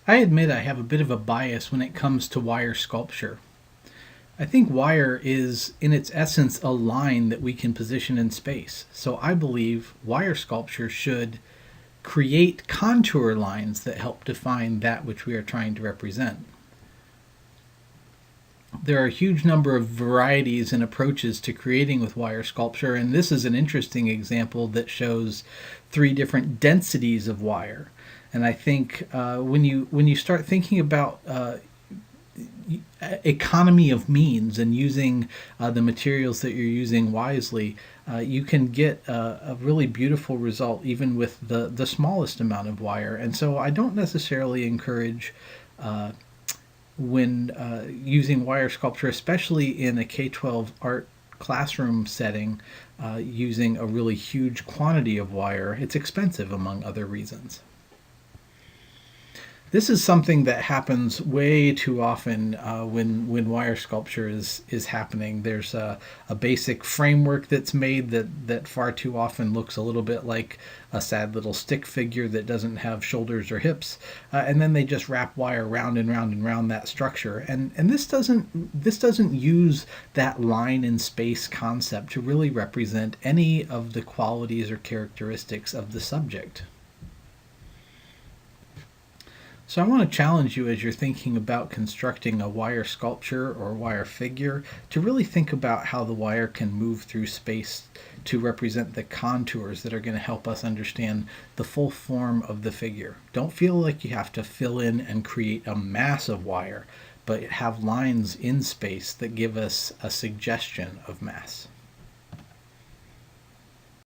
I admit I have a bit of a bias when it comes to wire sculpture. I think wire is, in its essence, a line that we can position in space. So I believe wire sculpture should create contour lines that help define that which we are trying to represent. There are a huge number of varieties and approaches to creating with wire sculpture, and this is an interesting example that shows three different densities of wire. And I think when you start thinking about economy of means and using the materials that you're using wisely, you can get a really beautiful result even with the smallest amount of wire. And so I don't necessarily encourage when using wire sculpture, especially in a K-12 art classroom setting, using a really huge quantity of wire. It's expensive, among other reasons. This is something that happens way too often when wire sculpture is happening. There's a basic framework that's made that far too often looks a little bit like a sad little stick figure that doesn't have shoulders or hips, and then they just wrap wire round and round and round that structure. And this doesn't use that line in space concept to really represent any of the qualities or characteristics of the subject. So I want to challenge you as you're thinking about constructing a wire sculpture or wire figure to really think about how the wire can move through space to represent the contours that are going to help us understand the full form of the figure. Don't feel like you have to fill in and create a mass of wire, but have lines in space that give us a suggestion of mass.